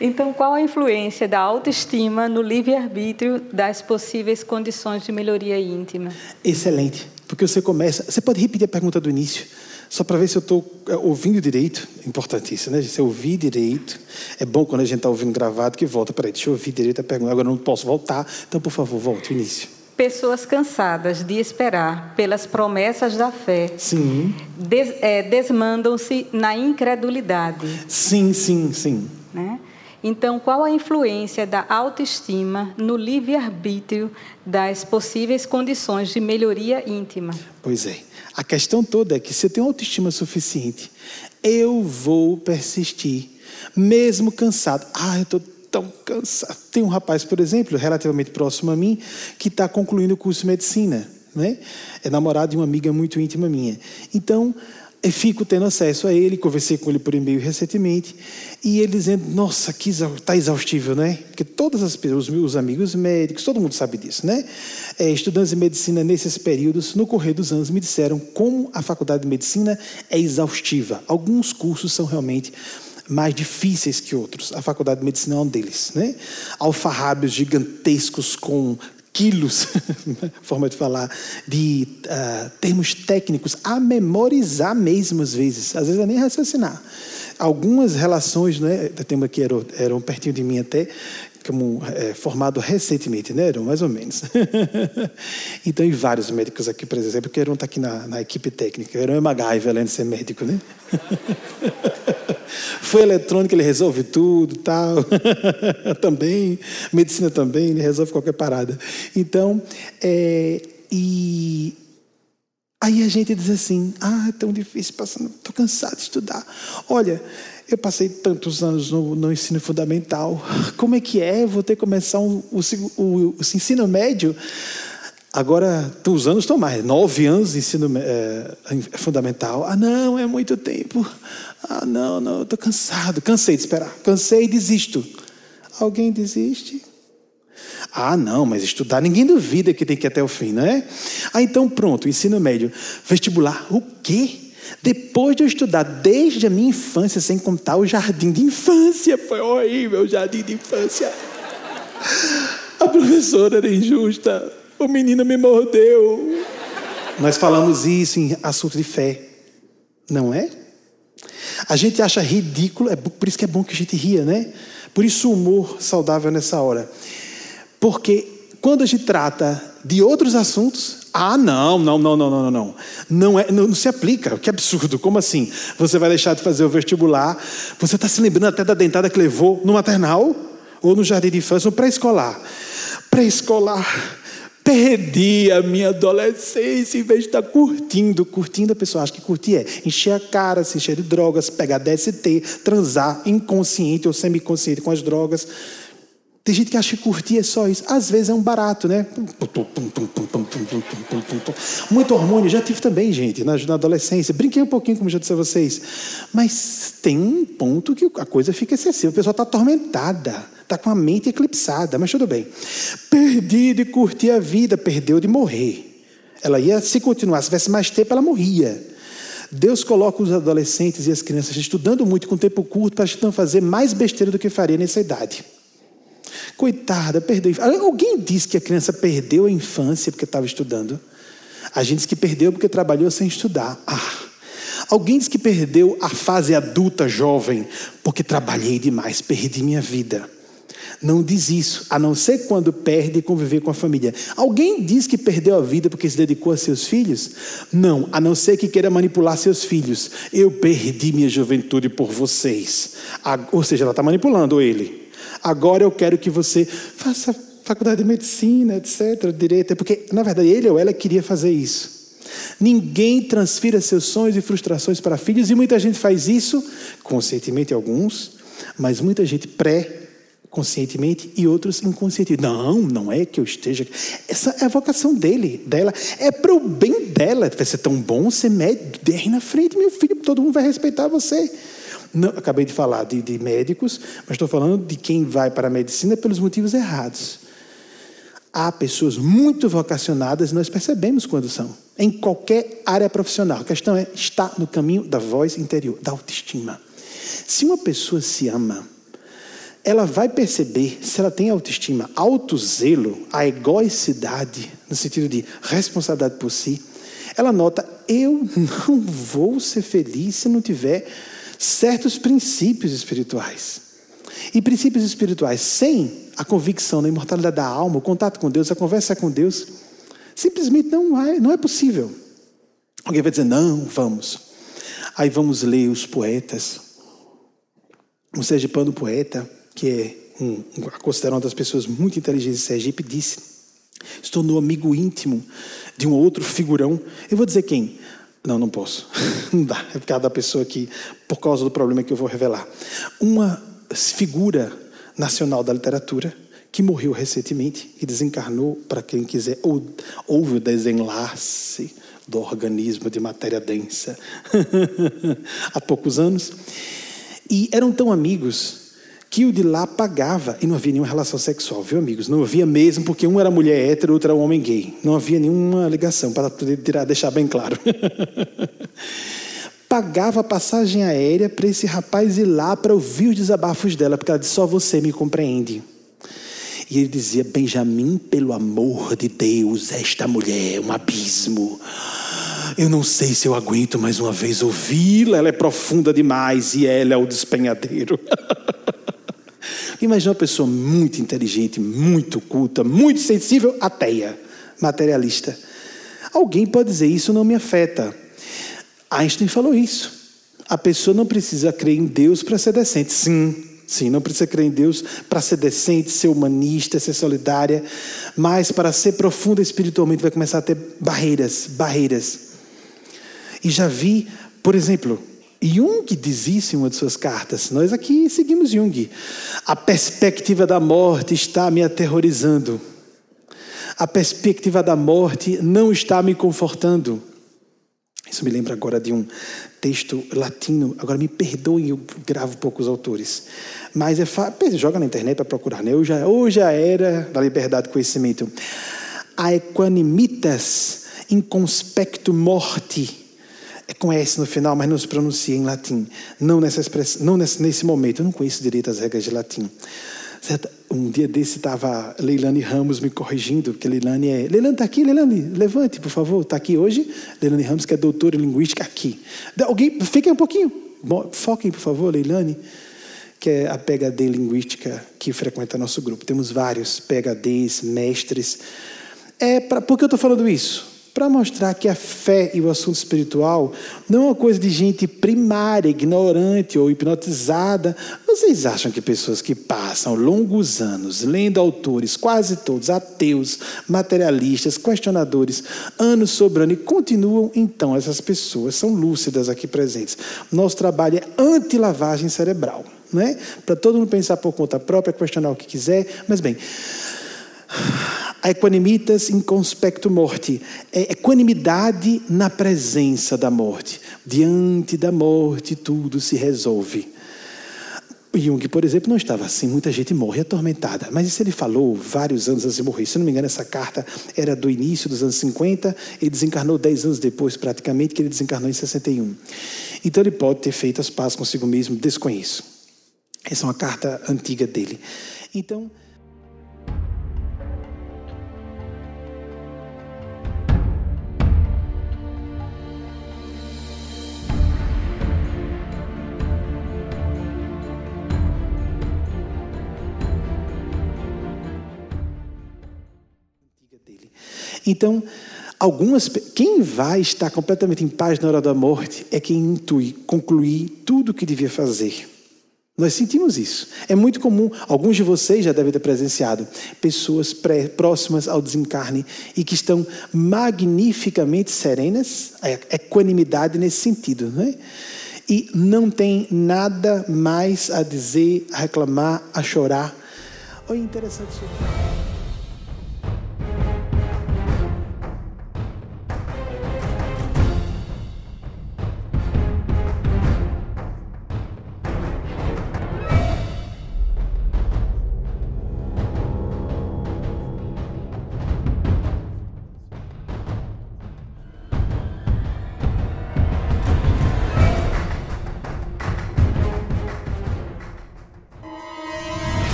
Então, qual a influência da autoestima no livre-arbítrio das possíveis condições de melhoria íntima? Excelente, porque você começa... Você pode repetir a pergunta do início, só para ver se eu estou ouvindo direito. Importantíssimo, né? Se eu ouvir direito. É bom quando a gente está ouvindo gravado que volta. Peraí, deixa eu ouvir direito a pergunta. Agora eu não posso voltar, então, por favor, volte o início. Pessoas cansadas de esperar pelas promessas da fé. Sim. Desmandam-se na incredulidade. Sim, sim, sim. Né? Então, qual a influência da autoestima no livre-arbítrio das possíveis condições de melhoria íntima? Pois é. A questão toda é que se eu tenho autoestima suficiente, eu vou persistir, mesmo cansado. Eu estou tão cansado. Tem um rapaz, por exemplo, relativamente próximo a mim, que está concluindo o curso de medicina, né? É namorado de uma amiga muito íntima minha. Então, eu fico tendo acesso a ele, conversei com ele por e-mail recentemente, e ele dizendo, nossa, que está exaustível, né? Porque todas as pessoas, os meus amigos médicos, todo mundo sabe disso, né? Estudantes de medicina nesses períodos, no correr dos anos, me disseram como a faculdade de medicina é exaustiva. Alguns cursos são realmente mais difíceis que outros. A faculdade de medicina é um deles, né? Alfarrábios gigantescos com quilos, forma de falar, de termos técnicos a memorizar mesmo às vezes é nem raciocinar. Algumas relações, né, tem uma que eram pertinho de mim até, como formado recentemente, né, eram mais ou menos. Então, e vários médicos aqui, por exemplo, que está aqui na equipe técnica, eram MacGyver, além de ser médico, né? Foi eletrônica, ele resolve tudo, tal. Também, medicina também, ele resolve qualquer parada. Então, e aí a gente diz assim, é tão difícil, estou cansado de estudar. Olha, eu passei tantos anos no ensino fundamental, como é que é? Vou ter que começar o ensino médio. Agora, os anos estão mais, 9 anos de ensino fundamental. Não, é muito tempo. Não, estou cansado. Cansei de esperar. Cansei e desisto. Alguém desiste? Não, mas estudar, ninguém duvida que tem que ir até o fim, não é? Então pronto, ensino médio. Vestibular, o quê? Depois de eu estudar desde a minha infância, sem contar o jardim de infância. Foi horrível o jardim de infância. A professora era injusta. O menino me mordeu. Nós falamos isso em assunto de fé, não é? A gente acha ridículo, por isso que é bom que a gente ria, né? Por isso o humor saudável nessa hora. Porque quando a gente trata de outros assuntos, não se aplica. Que absurdo, como assim? Você vai deixar de fazer o vestibular, você está se lembrando até da dentada que levou no maternal, ou no jardim de infância, ou pré-escolar. Perdi a minha adolescência em vez de estar curtindo. Curtindo, a pessoa acha que curtir é encher a cara, se encher de drogas, pegar DST, transar inconsciente ou semi-consciente com as drogas. Tem gente que acha que curtir é só isso. Às vezes é um barato, né? Muito hormônio. Já tive também, gente, na adolescência. Brinquei um pouquinho, como já disse a vocês. Mas tem um ponto que a coisa fica excessiva. A pessoa está atormentada. Está com a mente eclipsada, mas tudo bem. Perdi de curtir a vida, perdeu de morrer. Ela ia, se continuasse, se tivesse mais tempo, ela morria. Deus coloca os adolescentes e as crianças estudando muito com tempo curto para não fazer mais besteira do que faria nessa idade. Coitada, perdeu. Alguém disse que a criança perdeu a infância porque estava estudando? A gente diz que perdeu porque trabalhou sem estudar. Alguém diz que perdeu a fase adulta jovem porque trabalhei demais, perdi minha vida. Não diz isso, a não ser quando perde conviver com a família. Alguém diz que perdeu a vida porque se dedicou a seus filhos? Não, a não ser que queira manipular seus filhos. Eu perdi minha juventude por vocês. Ou seja, ela está manipulando ele. Agora eu quero que você faça faculdade de medicina, etc., direito. Porque, na verdade, ele ou ela queria fazer isso. Ninguém transfira seus sonhos e frustrações para filhos, e muita gente faz isso, conscientemente alguns, mas muita gente conscientemente e outros inconscientemente. Não é que eu esteja... Essa é a vocação dela. É para o bem dela. Vai ser tão bom ser médico. Aí na frente, meu filho, todo mundo vai respeitar você. Não, acabei de falar de médicos, mas estou falando de quem vai para a medicina pelos motivos errados. Há pessoas muito vocacionadas, nós percebemos quando são. Em qualquer área profissional. A questão é estar no caminho da voz interior, da autoestima. Se uma pessoa se ama, ela vai perceber, se ela tem autoestima, autozelo, a egoicidade, no sentido de responsabilidade por si, ela nota, eu não vou ser feliz se não tiver certos princípios espirituais. E princípios espirituais sem a convicção da imortalidade da alma, o contato com Deus, a conversa com Deus, simplesmente não é possível. Alguém vai dizer, não, vamos. Aí vamos ler os poetas. Um sergipano poeta, que é considerado uma das pessoas muito inteligentes de Sergipe, disse, se tornou amigo íntimo de um outro figurão. Eu vou dizer quem? Não posso. Não dá. É por causa da pessoa que, por causa do problema que eu vou revelar. Uma figura nacional da literatura que morreu recentemente e desencarnou, para quem quiser, houve o desenlace do organismo de matéria densa há poucos anos. E eram tão amigos que o de lá pagava, e não havia nenhuma relação sexual, viu, amigos? Não havia mesmo, porque um era mulher hétero, outro era um homem gay. Não havia nenhuma ligação, para poder deixar bem claro. Pagava a passagem aérea para esse rapaz ir lá para ouvir os desabafos dela, porque ela disse, só você me compreende. E ele dizia, Benjamin, pelo amor de Deus, esta mulher é um abismo. Eu não sei se eu aguento mais uma vez ouvi-la, ela é profunda demais e ela é o despenhadeiro. Imagina uma pessoa muito inteligente, muito culta, muito sensível, ateia, materialista. Alguém pode dizer, isso não me afeta. Einstein falou isso. A pessoa não precisa crer em Deus para ser decente. Sim, não precisa crer em Deus para ser decente, ser humanista, ser solidária, mas para ser profunda espiritualmente vai começar a ter barreiras. E já vi, por exemplo, Jung diz isso em uma de suas cartas. Nós aqui seguimos Jung. A perspectiva da morte está me aterrorizando. A perspectiva da morte não está me confortando. Isso me lembra agora de um texto latino. Agora me perdoem, eu gravo poucos autores. Mas joga na internet para procurar, né? Hoje a era da liberdade de conhecimento. A equanimitas in conspectu morti. É com S no final, mas não se pronuncia em latim. Não nessa expressão, não nesse momento. Eu não conheço direito as regras de latim. Certo? Um dia desse estava Leilane Ramos me corrigindo, porque Leilane está aqui, Leilane, levante, por favor. Está aqui hoje, Leilane Ramos, que é doutora em linguística aqui. Alguém, fiquem um pouquinho. Foquem, por favor, Leilane, que é a PhD em linguística que frequenta nosso grupo. Temos vários PhDs, mestres. Por que eu estou falando isso? Para mostrar que a fé e o assunto espiritual não é uma coisa de gente primária, ignorante ou hipnotizada. Vocês acham que pessoas que passam longos anos lendo autores, quase todos ateus, materialistas, questionadores, anos sobre ano, e continuam, então, essas pessoas são lúcidas aqui presentes. Nosso trabalho é anti-lavagem cerebral, não é? Para todo mundo pensar por conta própria, questionar o que quiser, mas bem... A equanimitas in conspectu morti, é equanimidade na presença da morte. Diante da morte tudo se resolve. Jung, por exemplo, não estava assim. Muita gente morre atormentada. Mas isso ele falou vários anos antes de morrer. Se não me engano, essa carta era do início dos anos 50. Ele desencarnou 10 anos depois, praticamente, que ele desencarnou em 61. Então ele pode ter feito as pazes consigo mesmo, desconheço. Essa é uma carta antiga dele. Então... Então, quem vai estar completamente em paz na hora da morte é quem intui concluir tudo o que devia fazer. Nós sentimos isso. É muito comum, alguns de vocês já devem ter presenciado, pessoas próximas ao desencarne e que estão magnificamente serenas, a equanimidade nesse sentido, não é? E não tem nada mais a dizer, a reclamar, a chorar. Olha, interessante isso.